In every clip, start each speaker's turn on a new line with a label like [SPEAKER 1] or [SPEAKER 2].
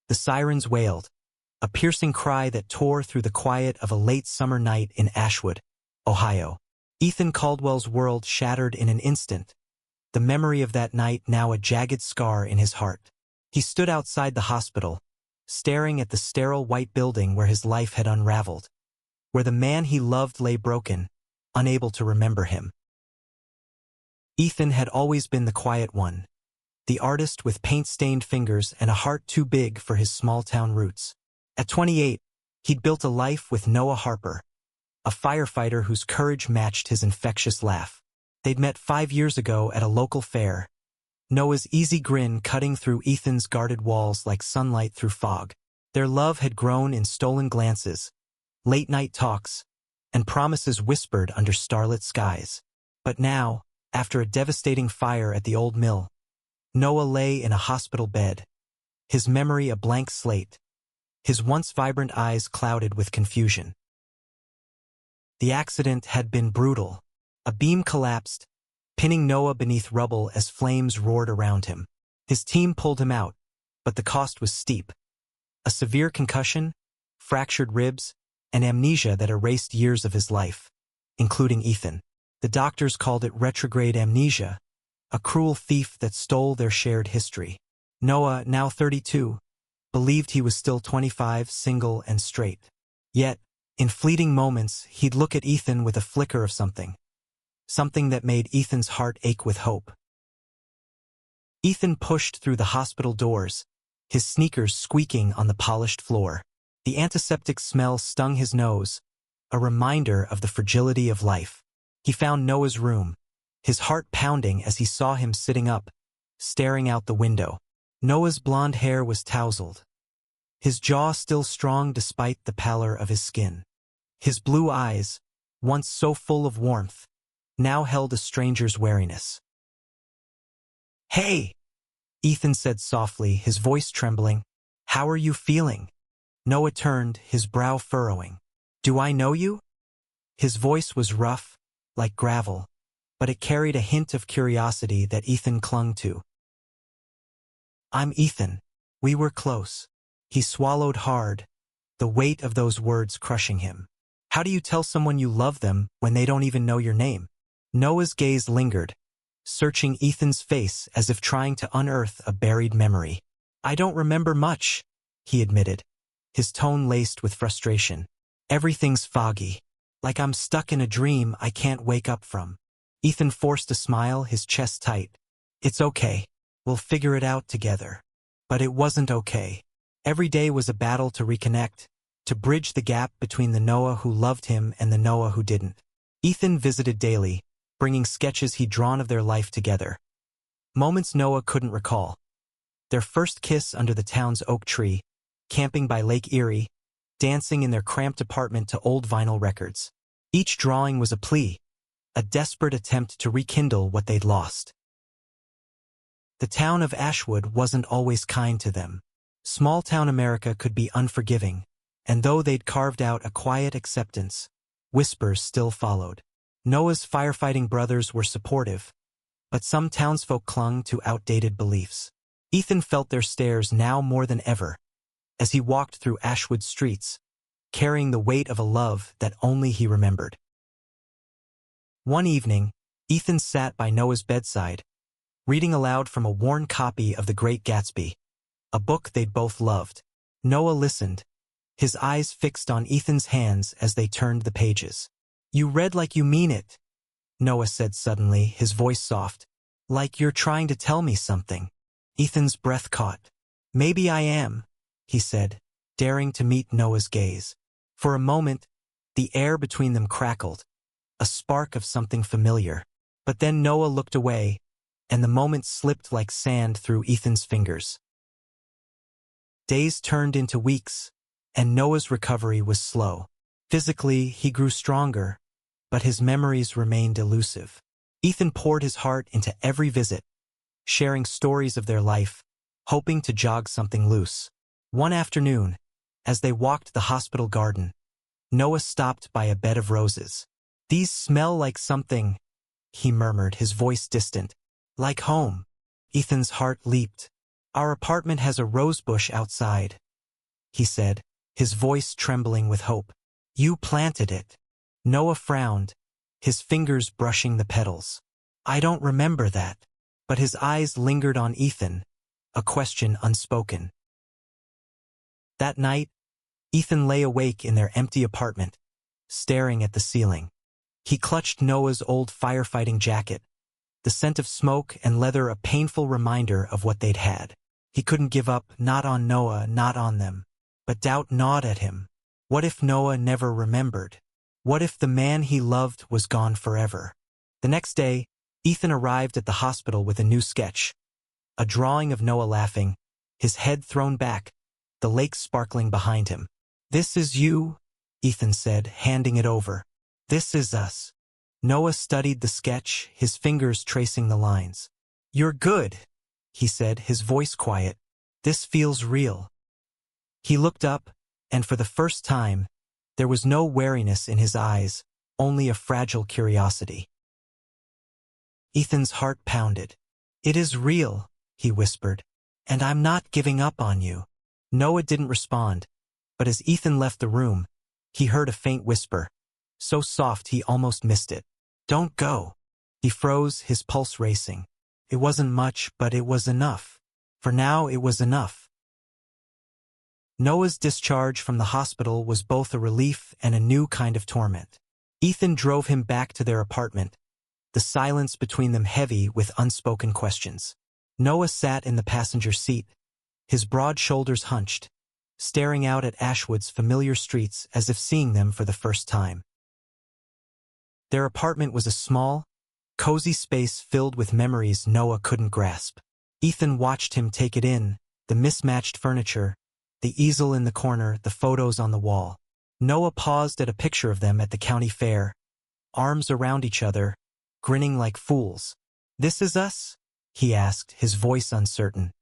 [SPEAKER 1] The sirens wailed, a piercing cry that tore through the quiet of a late summer night in Ashwood, Ohio. Ethan Caldwell's world shattered in an instant, the memory of that night now a jagged scar in his heart. He stood outside the hospital, staring at the sterile white building where his life had unraveled, where the man he loved lay broken, unable to remember him. Ethan had always been the quiet one, the artist with paint-stained fingers and a heart too big for his small-town roots. At 28, he'd built a life with Noah Harper, a firefighter whose courage matched his infectious laugh. They'd met 5 years ago at a local fair, Noah's easy grin cutting through Ethan's guarded walls like sunlight through fog. Their love had grown in stolen glances, late-night talks, and promises whispered under starlit skies. But now, after a devastating fire at the old mill, Noah lay in a hospital bed, his memory a blank slate, his once vibrant eyes clouded with confusion. The accident had been brutal. A beam collapsed, pinning Noah beneath rubble as flames roared around him. His team pulled him out, but the cost was steep. A severe concussion, fractured ribs, and amnesia that erased years of his life, including Ethan. The doctors called it retrograde amnesia, a cruel thief that stole their shared history. Noah, now 32, believed he was still 25, single and straight. Yet, in fleeting moments, he'd look at Ethan with a flicker of something that made Ethan's heart ache with hope. Ethan pushed through the hospital doors, his sneakers squeaking on the polished floor. The antiseptic smell stung his nose, a reminder of the fragility of life. He found Noah's room, his heart pounding as he saw him sitting up, staring out the window. Noah's blonde hair was tousled, his jaw still strong despite the pallor of his skin. His blue eyes, once so full of warmth, now held a stranger's wariness. "Hey," Ethan said softly, his voice trembling. "How are you feeling?" Noah turned, his brow furrowing. "Do I know you?" His voice was rough, like gravel, but it carried a hint of curiosity that Ethan clung to. "I'm Ethan. We were close." He swallowed hard, the weight of those words crushing him. "How do you tell someone you love them when they don't even know your name?" Noah's gaze lingered, searching Ethan's face as if trying to unearth a buried memory. "I don't remember much," he admitted, his tone laced with frustration. "Everything's foggy, like I'm stuck in a dream I can't wake up from." Ethan forced a smile, his chest tight. "It's okay. We'll figure it out together." But it wasn't okay. Every day was a battle to reconnect, to bridge the gap between the Noah who loved him and the Noah who didn't. Ethan visited daily, bringing sketches he'd drawn of their life together. Moments Noah couldn't recall. Their first kiss under the town's oak tree, camping by Lake Erie, dancing in their cramped apartment to old vinyl records. Each drawing was a plea, a desperate attempt to rekindle what they'd lost. The town of Ashwood wasn't always kind to them. Small-town America could be unforgiving, and though they'd carved out a quiet acceptance, whispers still followed. Noah's firefighting brothers were supportive, but some townsfolk clung to outdated beliefs. Ethan felt their stares now more than ever, as he walked through Ashwood streets, carrying the weight of a love that only he remembered. One evening, Ethan sat by Noah's bedside, reading aloud from a worn copy of The Great Gatsby, a book they'd both loved. Noah listened, his eyes fixed on Ethan's hands as they turned the pages. "You read like you mean it," Noah said suddenly, his voice soft. "Like you're trying to tell me something." Ethan's breath caught. "Maybe I am," he said, daring to meet Noah's gaze. For a moment, the air between them crackled, a spark of something familiar. But then Noah looked away, and the moment slipped like sand through Ethan's fingers. Days turned into weeks, and Noah's recovery was slow. Physically, he grew stronger, but his memories remained elusive. Ethan poured his heart into every visit, sharing stories of their life, hoping to jog something loose. One afternoon, as they walked the hospital garden, Noah stopped by a bed of roses. "These smell like something," he murmured, his voice distant. "Like home." Ethan's heart leaped. Our apartment has a rosebush outside, he said, his voice trembling with hope. You planted it. Noah frowned, his fingers brushing the petals. I don't remember that. But his eyes lingered on Ethan, a question unspoken. That night, Ethan lay awake in their empty apartment, staring at the ceiling. He clutched Noah's old firefighting jacket, the scent of smoke and leather a painful reminder of what they'd had. He couldn't give up, not on Noah, not on them. But doubt gnawed at him. What if Noah never remembered? What if the man he loved was gone forever? The next day, Ethan arrived at the hospital with a new sketch. A drawing of Noah laughing, his head thrown back, the lake sparkling behind him. This is you, Ethan said, handing it over. This is us. Noah studied the sketch, his fingers tracing the lines. You're good, he said, his voice quiet. This feels real. He looked up, and for the first time, there was no wariness in his eyes, only a fragile curiosity. Ethan's heart pounded. It is real, he whispered, and I'm not giving up on you. Noah didn't respond, but as Ethan left the room, he heard a faint whisper, so soft he almost missed it. Don't go. He froze, his pulse racing. It wasn't much, but it was enough. For now, it was enough. Noah's discharge from the hospital was both a relief and a new kind of torment. Ethan drove him back to their apartment, the silence between them heavy with unspoken questions. Noah sat in the passenger seat, his broad shoulders hunched, staring out at Ashwood's familiar streets as if seeing them for the first time. Their apartment was a small, cozy space filled with memories Noah couldn't grasp. Ethan watched him take it in, the mismatched furniture, the easel in the corner, the photos on the wall. Noah paused at a picture of them at the county fair, arms around each other, grinning like fools. This is us? He asked, his voice uncertain.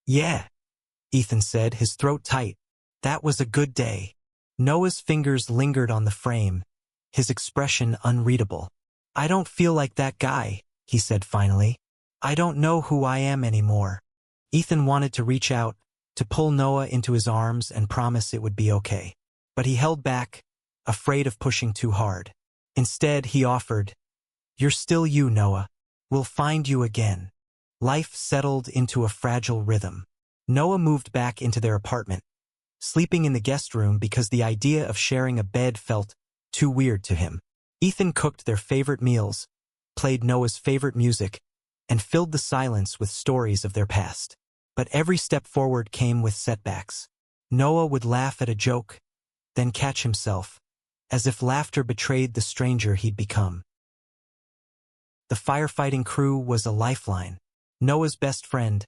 [SPEAKER 1] Yeah, Ethan said, his throat tight. That was a good day. Noah's fingers lingered on the frame, his expression unreadable. I don't feel like that guy, he said finally. I don't know who I am anymore. Ethan wanted to reach out, to pull Noah into his arms and promise it would be okay. But he held back, afraid of pushing too hard. Instead, he offered, You're still you, Noah. We'll find you again. Life settled into a fragile rhythm. Noah moved back into their apartment, sleeping in the guest room because the idea of sharing a bed felt too weird to him. Ethan cooked their favorite meals, played Noah's favorite music, and filled the silence with stories of their past. But every step forward came with setbacks. Noah would laugh at a joke, then catch himself, as if laughter betrayed the stranger he'd become. The firefighting crew was a lifeline. Noah's best friend,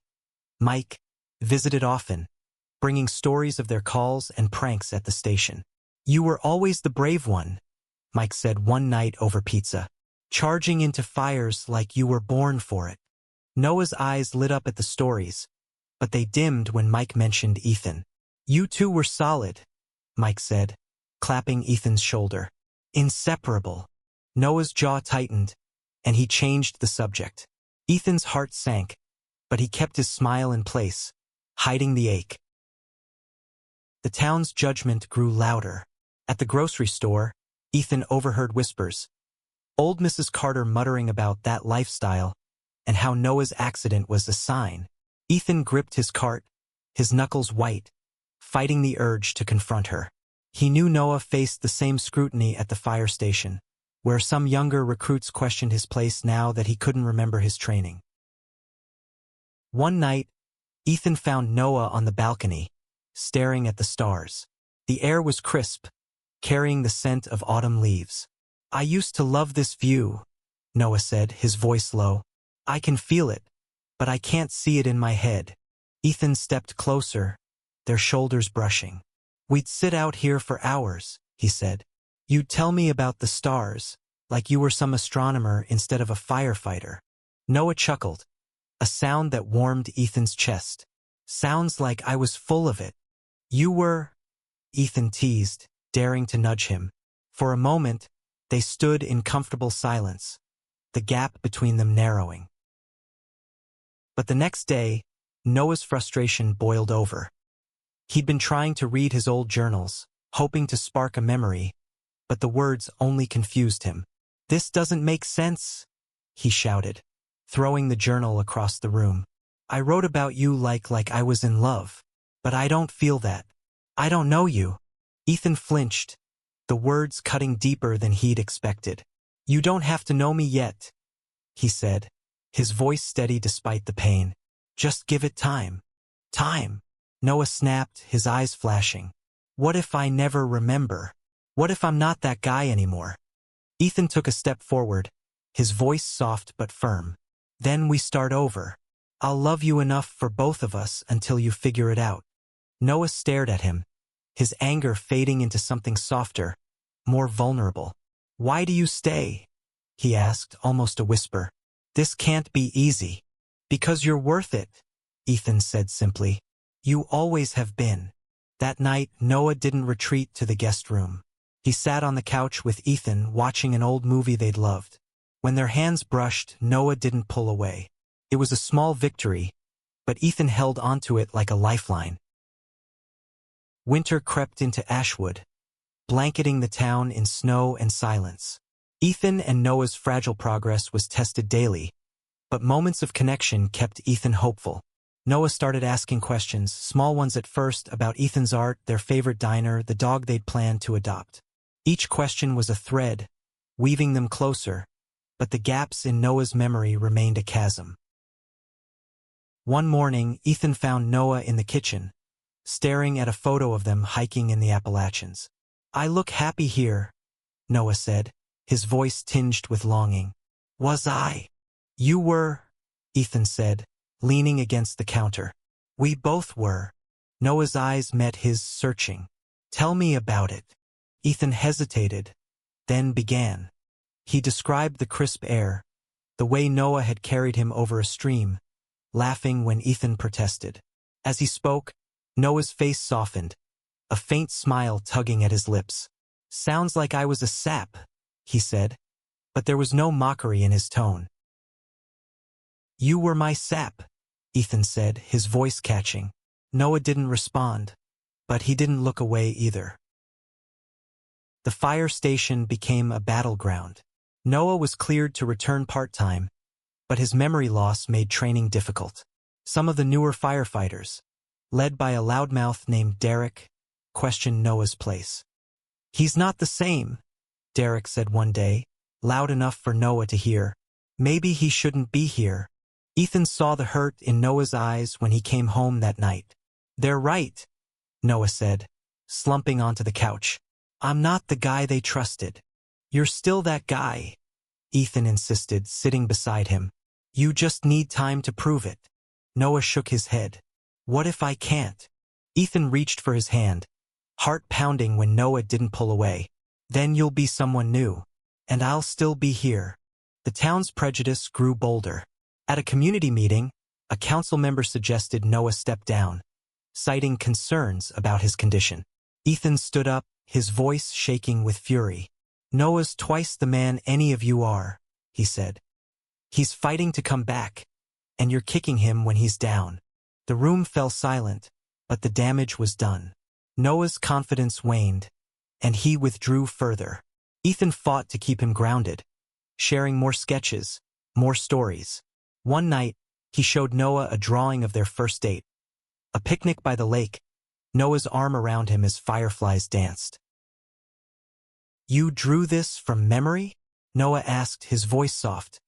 [SPEAKER 1] Mike, visited often, bringing stories of their calls and pranks at the station. You were always the brave one, Mike said one night over pizza, charging into fires like you were born for it. Noah's eyes lit up at the stories, but they dimmed when Mike mentioned Ethan. You two were solid, Mike said, clapping Ethan's shoulder. Inseparable. Noah's jaw tightened, and he changed the subject. Ethan's heart sank, but he kept his smile in place, hiding the ache. The town's judgment grew louder. At the grocery store, Ethan overheard whispers. Old Mrs. Carter muttering about that lifestyle, and how Noah's accident was a sign. Ethan gripped his cart, his knuckles white, fighting the urge to confront her. He knew Noah faced the same scrutiny at the fire station, where some younger recruits questioned his place now that he couldn't remember his training. One night, Ethan found Noah on the balcony, staring at the stars. The air was crisp, carrying the scent of autumn leaves. I used to love this view, Noah said, his voice low. I can feel it, but I can't see it in my head. Ethan stepped closer, their shoulders brushing. We'd sit out here for hours, he said. You'd tell me about the stars, like you were some astronomer instead of a firefighter. Noah chuckled, a sound that warmed Ethan's chest. Sounds like I was full of it. You were, Ethan teased, daring to nudge him. For a moment, they stood in comfortable silence, the gap between them narrowing. But the next day, Noah's frustration boiled over. He'd been trying to read his old journals, hoping to spark a memory, but the words only confused him. "This doesn't make sense," he shouted, throwing the journal across the room. "I wrote about you like I was in love, but I don't feel that. I don't know you." Ethan flinched, the words cutting deeper than he'd expected. "You don't have to know me yet," he said, his voice steady despite the pain. "Just give it time." "Time?" Noah snapped, his eyes flashing. "What if I never remember? What if I'm not that guy anymore?" Ethan took a step forward, his voice soft but firm. "Then we start over. I'll love you enough for both of us until you figure it out." Noah stared at him, his anger fading into something softer, more vulnerable. "Why do you stay?" he asked, almost a whisper. "This can't be easy." "Because you're worth it," Ethan said simply. "You always have been." That night, Noah didn't retreat to the guest room. He sat on the couch with Ethan, watching an old movie they'd loved. When their hands brushed, Noah didn't pull away. It was a small victory, but Ethan held onto it like a lifeline. Winter crept into Ashwood, blanketing the town in snow and silence. Ethan and Noah's fragile progress was tested daily, but moments of connection kept Ethan hopeful. Noah started asking questions, small ones at first, about Ethan's art, their favorite diner, the dog they'd planned to adopt. Each question was a thread, weaving them closer, but the gaps in Noah's memory remained a chasm. One morning, Ethan found Noah in the kitchen, staring at a photo of them hiking in the Appalachians. "I look happy here," Noah said, his voice tinged with longing. "Was I?" "You were," Ethan said, leaning against the counter. "We both were." Noah's eyes met his, searching. "Tell me about it." Ethan hesitated, then began. He described the crisp air, the way Noah had carried him over a stream, laughing when Ethan protested. As he spoke, Noah's face softened, a faint smile tugging at his lips. "Sounds like I was a sap," he said, but there was no mockery in his tone. "You were my sap," Ethan said, his voice catching. Noah didn't respond, but he didn't look away either. The fire station became a battleground. Noah was cleared to return part-time, but his memory loss made training difficult. Some of the newer firefighters, led by a loudmouth named Derek, questioned Noah's place. "He's not the same," Derek said one day, loud enough for Noah to hear. "Maybe he shouldn't be here." Ethan saw the hurt in Noah's eyes when he came home that night. "They're right," Noah said, slumping onto the couch. "I'm not the guy they trusted." "You're still that guy," Ethan insisted, sitting beside him. "You just need time to prove it." Noah shook his head. "What if I can't?" Ethan reached for his hand, heart pounding when Noah didn't pull away. "Then you'll be someone new, and I'll still be here." The town's prejudice grew bolder. At a community meeting, a council member suggested Noah step down, citing concerns about his condition. Ethan stood up, his voice shaking with fury. "Noah's twice the man any of you are," he said. "He's fighting to come back, and you're kicking him when he's down." The room fell silent, but the damage was done. Noah's confidence waned, and he withdrew further. Ethan fought to keep him grounded, sharing more sketches, more stories. One night, he showed Noah a drawing of their first date. A picnic by the lake, Noah's arm around him as fireflies danced. "You drew this from memory?" Noah asked, his voice soft.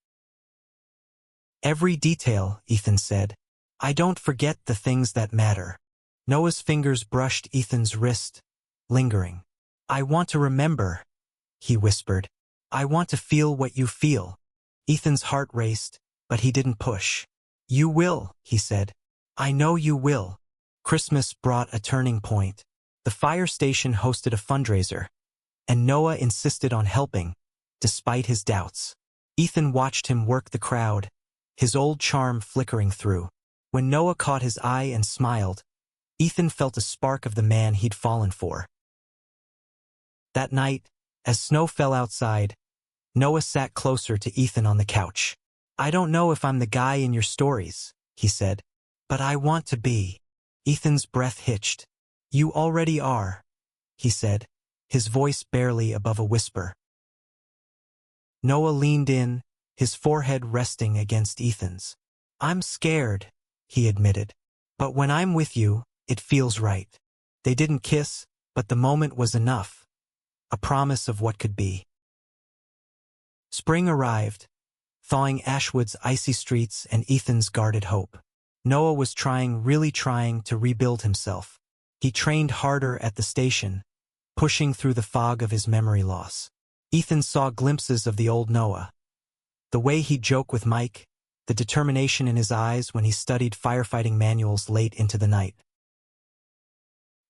[SPEAKER 1] "Every detail," Ethan said. "I don't forget the things that matter." Noah's fingers brushed Ethan's wrist, lingering. "I want to remember," he whispered. "I want to feel what you feel." Ethan's heart raced, but he didn't push. "You will," he said. "I know you will." Christmas brought a turning point. The fire station hosted a fundraiser, and Noah insisted on helping, despite his doubts. Ethan watched him work the crowd, his old charm flickering through. When Noah caught his eye and smiled, Ethan felt a spark of the man he'd fallen for. That night, as snow fell outside, Noah sat closer to Ethan on the couch. "I don't know if I'm the guy in your stories," he said, But I want to be. Ethan's breath hitched. You already are, he said, his voice barely above a whisper. Noah leaned in, his forehead resting against Ethan's. I'm scared, he admitted. But when I'm with you, it feels right. They didn't kiss, but the moment was enough. A promise of what could be. Spring arrived, thawing Ashwood's icy streets and Ethan's guarded hope. Noah was really trying to rebuild himself. He trained harder at the station, pushing through the fog of his memory loss. Ethan saw glimpses of the old Noah. The way he'd joke with Mike, the determination in his eyes when he studied firefighting manuals late into the night.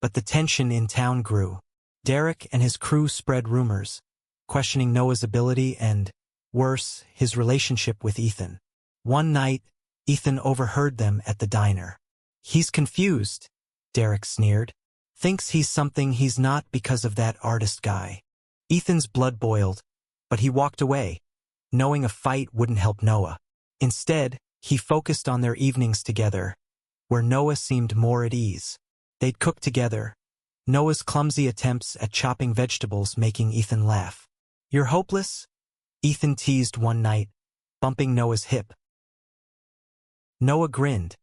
[SPEAKER 1] But the tension in town grew. Derek and his crew spread rumors, questioning Noah's ability and, worse, his relationship with Ethan. One night, Ethan overheard them at the diner. He's confused, Derek sneered. Thinks he's something he's not because of that artist guy. Ethan's blood boiled, but he walked away, knowing a fight wouldn't help Noah. Instead, he focused on their evenings together, where Noah seemed more at ease. They'd cook together, Noah's clumsy attempts at chopping vegetables making Ethan laugh. You're hopeless? Ethan teased one night, bumping Noah's hip. Noah grinned,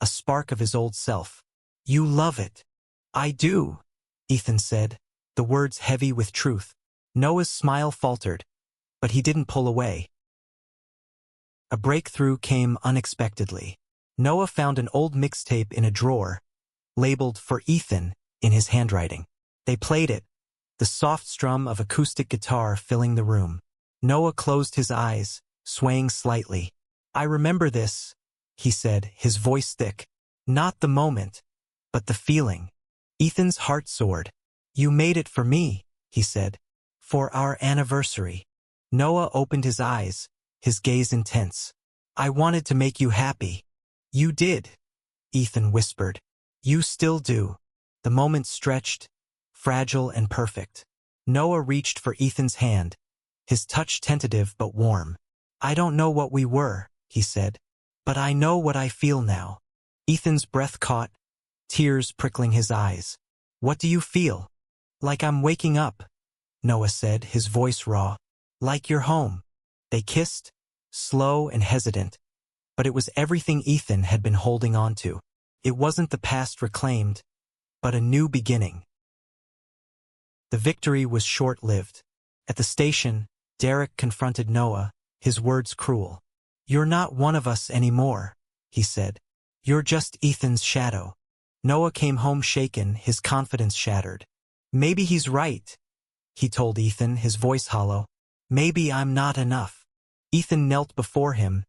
[SPEAKER 1] a spark of his old self. You love it. I do, Ethan said, the words heavy with truth. Noah's smile faltered, but he didn't pull away. A breakthrough came unexpectedly. Noah found an old mixtape in a drawer, labeled "For Ethan" in his handwriting. They played it, the soft strum of acoustic guitar filling the room. Noah closed his eyes, swaying slightly. I remember this, he said, his voice thick. Not the moment, but the feeling. Ethan's heart soared. You made it for me, he said. For our anniversary. Noah opened his eyes, his gaze intense. I wanted to make you happy. You did, Ethan whispered. You still do. The moment stretched, fragile and perfect. Noah reached for Ethan's hand, his touch tentative but warm. I don't know what we were, he said, but I know what I feel now. Ethan's breath caught, tears prickling his eyes. What do you feel? Like I'm waking up, Noah said, his voice raw. Like you're home. They kissed, slow and hesitant, but it was everything Ethan had been holding on to. It wasn't the past reclaimed, but a new beginning. The victory was short-lived. At the station, Derek confronted Noah, his words cruel. You're not one of us anymore, he said. You're just Ethan's shadow. Noah came home shaken, his confidence shattered. Maybe he's right, he told Ethan, his voice hollow. Maybe I'm not enough. Ethan knelt before him,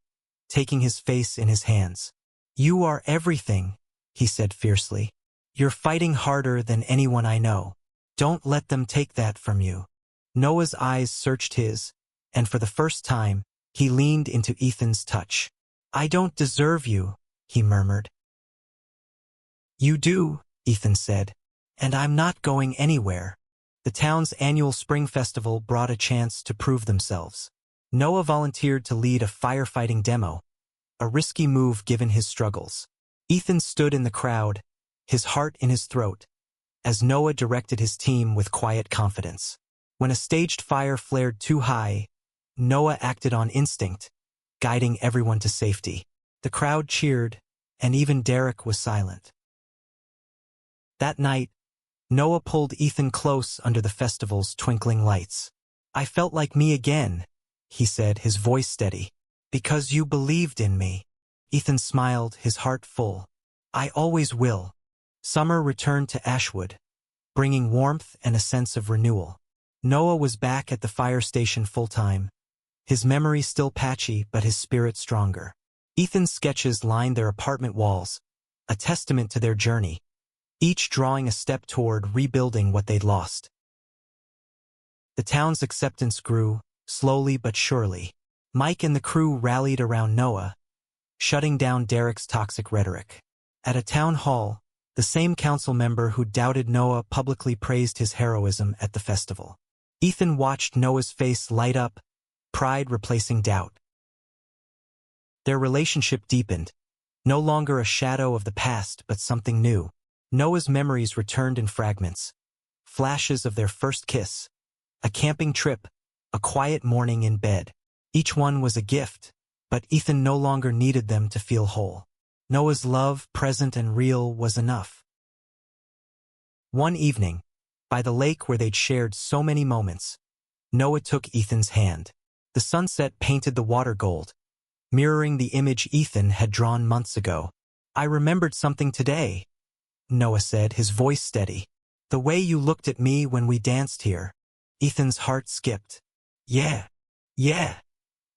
[SPEAKER 1] taking his face in his hands. You are everything, he said fiercely. You're fighting harder than anyone I know. Don't let them take that from you. Noah's eyes searched his, and for the first time, he leaned into Ethan's touch. I don't deserve you, he murmured. You do, Ethan said, and I'm not going anywhere. The town's annual spring festival brought a chance to prove themselves. Noah volunteered to lead a firefighting demo, a risky move given his struggles. Ethan stood in the crowd, his heart in his throat, as Noah directed his team with quiet confidence. When a staged fire flared too high, Noah acted on instinct, guiding everyone to safety. The crowd cheered, and even Derek was silent. That night, Noah pulled Ethan close under the festival's twinkling lights. I felt like me again, he said, his voice steady. Because you believed in me. Ethan smiled, his heart full. I always will. Summer returned to Ashwood, bringing warmth and a sense of renewal. Noah was back at the fire station full-time, his memory still patchy but his spirit stronger. Ethan's sketches lined their apartment walls, a testament to their journey, each drawing a step toward rebuilding what they'd lost. The town's acceptance grew, slowly but surely. Mike and the crew rallied around Noah, shutting down Derek's toxic rhetoric. At a town hall, the same council member who doubted Noah publicly praised his heroism at the festival. Ethan watched Noah's face light up, pride replacing doubt. Their relationship deepened, No longer a shadow of the past, but something new. Noah's memories returned in fragments. Flashes of their first kiss, a camping trip, a quiet morning in bed. Each one was a gift, but Ethan no longer needed them to feel whole. Noah's love, present and real, was enough. One evening, by the lake where they'd shared so many moments, Noah took Ethan's hand. The sunset painted the water gold, mirroring the image Ethan had drawn months ago. "I remembered something today," Noah said, his voice steady. "The way you looked at me when we danced here." Ethan's heart skipped. Yeah,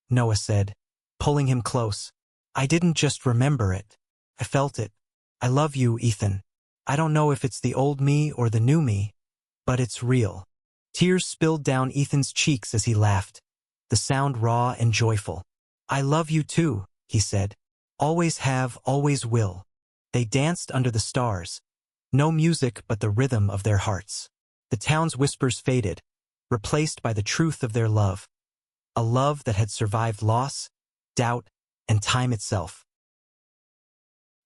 [SPEAKER 1] Noah said, pulling him close. "I didn't just remember it. I felt it. I love you, Ethan. I don't know if it's the old me or the new me, but it's real." Tears spilled down Ethan's cheeks as he laughed, the sound raw and joyful. "I love you too," he said. "Always have, always will." They danced under the stars. No music but the rhythm of their hearts. The town's whispers faded, replaced by the truth of their love. A love that had survived loss, doubt, and time itself.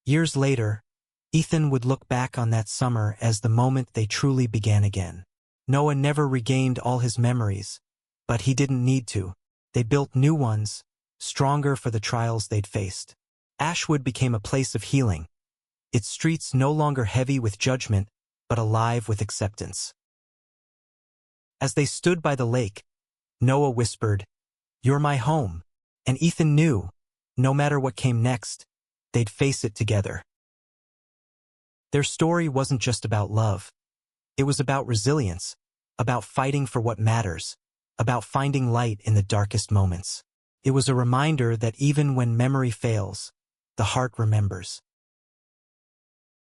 [SPEAKER 1] Years later, Ethan would look back on that summer as the moment they truly began again. Noah never regained all his memories, but he didn't need to. They built new ones, stronger for the trials they'd faced. Ashwood became a place of healing, its streets no longer heavy with judgment, but alive with acceptance. As they stood by the lake, Noah whispered, "You're my home," and Ethan knew, no matter what came next, they'd face it together. Their story wasn't just about love. It was about resilience, about fighting for what matters, about finding light in the darkest moments. It was a reminder that even when memory fails, the heart remembers.